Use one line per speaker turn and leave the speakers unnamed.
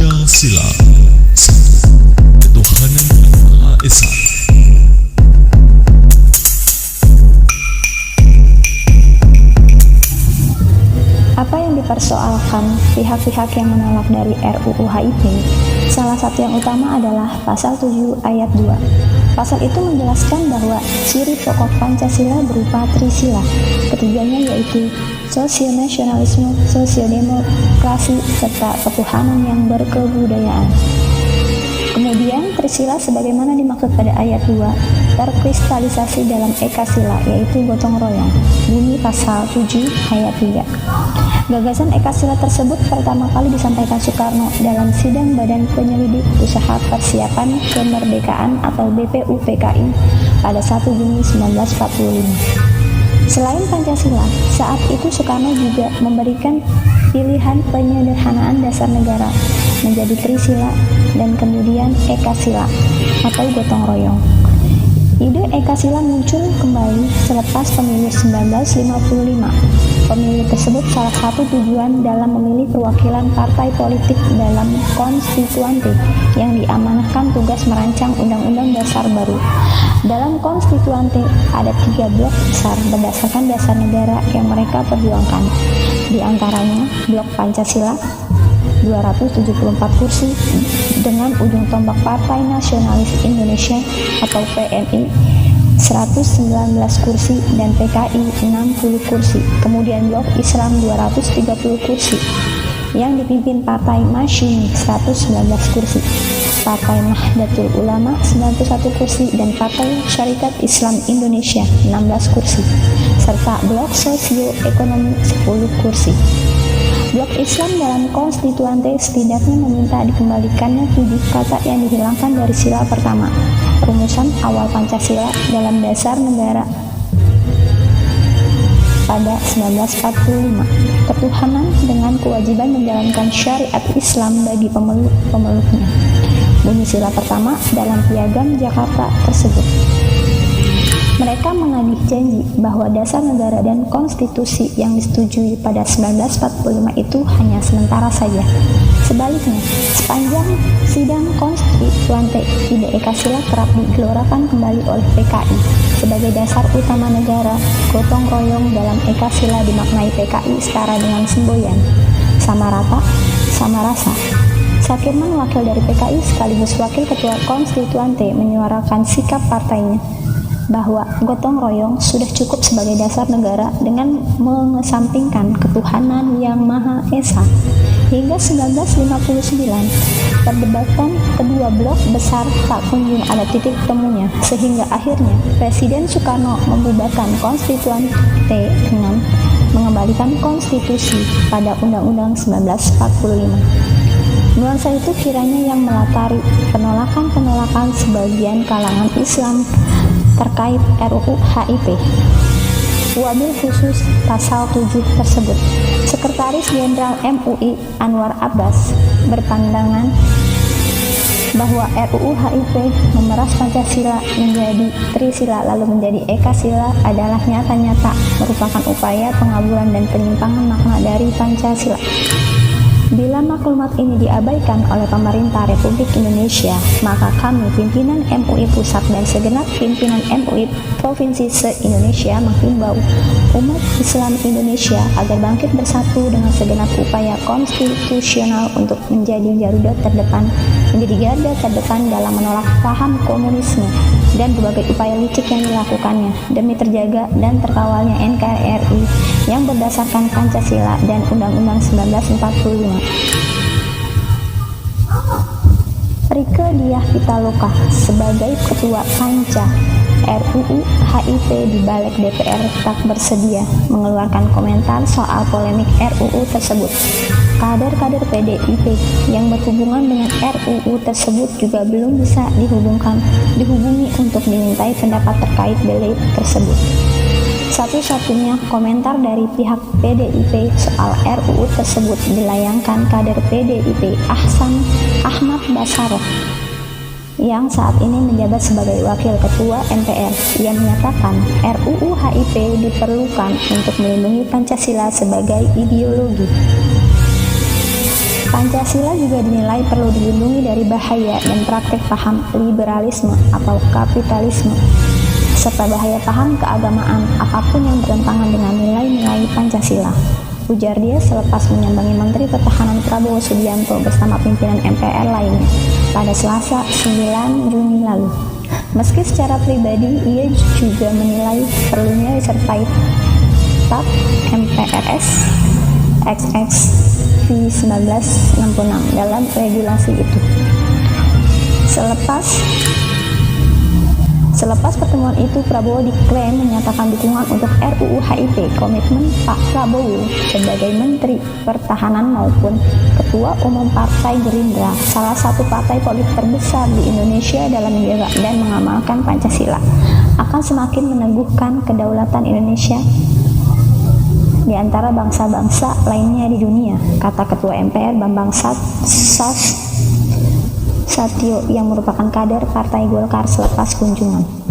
Pancasila, ketuhanan yang Maha Esa.
Apa yang dipersoalkan pihak-pihak yang menolak dari RUU HIP? Salah satu yang utama adalah pasal 7 ayat 2. Pasal itu menjelaskan bahwa ciri pokok Pancasila berupa trisila. Ketiganya yaitu sosio-nasionalisme, sosio-demokrasi, serta ketuhanan yang berkebudayaan. Kemudian trisila sebagaimana dimaksud pada ayat 2 terkristalisasi dalam ekasila, yaitu gotong royong. Bunyi pasal 7 ayat 3. Gagasan ekasila tersebut pertama kali disampaikan Soekarno dalam sidang Badan Penyelidik Usaha Persiapan Kemerdekaan atau BPUPKI pada 1 Juni 1945. Selain Pancasila, saat itu Soekarno juga memberikan pilihan penyederhanaan dasar negara menjadi trisila dan kemudian ekasila atau gotong royong. Ide ekasila muncul kembali selepas pemilu 1955. Pemilu tersebut salah satu tujuan dalam memilih perwakilan partai politik dalam konstituante yang diamanahkan tugas merancang undang-undang dasar baru. Dalam konstituante ada 3 blok besar berdasarkan dasar negara yang mereka perjuangkan. Di antaranya blok Pancasila 274 kursi dengan ujung tombak Partai Nasionalis Indonesia atau PNI 119 kursi dan PKI 60 kursi. Kemudian blok Islam 230 kursi yang dipimpin Partai Masyumi 119 kursi, Partai Nahdlatul Ulama 91 kursi dan Partai Syarikat Islam Indonesia 16 kursi, serta blok Sosio-Ekonomi 10 kursi. Blok Islam dalam konstituante setidaknya meminta dikembalikannya 7 kata yang dihilangkan dari sila pertama, rumusan awal Pancasila dalam dasar negara pada 1945, ketuhanan dengan kewajiban menjalankan syariat Islam bagi pemeluknya. Bunyi sila pertama dalam Piagam Jakarta tersebut. Mereka menagih janji bahwa dasar negara dan konstitusi yang disetujui pada 1945 itu hanya sementara saja. Sebaliknya, sepanjang sidang konstituante, ide ekasila kerap digelorakan kembali oleh PKI sebagai dasar utama negara. Gotong royong dalam ekasila dimaknai PKI setara dengan semboyan, sama rata, sama rasa. Sakirman, wakil dari PKI sekaligus wakil ketua konstituante, menyuarakan sikap partainya bahwa gotong royong sudah cukup sebagai dasar negara dengan mengesampingkan ketuhanan yang Maha Esa. Hingga 1959, perdebatan kedua blok besar tak kunjung ada titik temunya, sehingga akhirnya Presiden Soekarno membubarkan konstituante dengan mengembalikan konstitusi pada Undang-Undang 1945. Nuansa itu kiranya yang melatari penolakan-penolakan sebagian kalangan Islam terkait RUU HIP. Wabil khusus pasal 7 tersebut, Sekretaris Jenderal MUI Anwar Abbas berpandangan bahwa RUU HIP memeras Pancasila menjadi trisila lalu menjadi ekasila adalah nyata-nyata merupakan upaya pengaburan dan penyimpangan makna dari Pancasila. Bila maklumat ini diabaikan oleh pemerintah Republik Indonesia, maka kami, pimpinan MUI Pusat dan segenap pimpinan MUI Provinsi se-Indonesia menghimbau umat Islam Indonesia agar bangkit bersatu dengan segenap upaya konstitusional untuk menjadi garda terdepan dalam menolak paham komunisme dan berbagai upaya licik yang dilakukannya demi terjaga dan terkawalnya NKRI yang berdasarkan Pancasila dan Undang-Undang 1945. Rieke Diah Pitaloka sebagai Ketua Panca RUU HIP di Balik DPR tak bersedia mengeluarkan komentar soal polemik RUU tersebut. Kader-kader PDIP yang berhubungan dengan RUU tersebut juga belum bisa dihubungi untuk dimintai pendapat terkait delik tersebut. Satu-satunya komentar dari pihak PDIP soal RUU tersebut dilayangkan kader PDIP Ahmad Basarah yang saat ini menjabat sebagai Wakil Ketua MPR. Ia menyatakan RUU HIP diperlukan untuk melindungi Pancasila sebagai ideologi. Pancasila juga dinilai perlu dilindungi dari bahaya dan praktek paham liberalisme atau kapitalisme, serta bahaya paham keagamaan apapun yang bertentangan dengan nilai-nilai Pancasila, ujar dia selepas menyambangi Menteri Pertahanan Prabowo Subianto bersama pimpinan MPR lainnya pada Selasa 9 Juni lalu. Meski secara pribadi ia juga menilai perlunya disertai TAP MPRS XX V1966 dalam regulasi itu. Selepas pertemuan itu, Prabowo diklaim menyatakan dukungan untuk RUU HIP. Komitmen Pak Prabowo sebagai Menteri Pertahanan maupun Ketua Umum Partai Gerindra, salah satu partai politik terbesar di Indonesia dalam menjaga dan mengamalkan Pancasila, akan semakin meneguhkan kedaulatan Indonesia di antara bangsa-bangsa lainnya di dunia, kata Ketua MPR Bambang Susatyo yang merupakan kader Partai Golkar selepas kunjungan.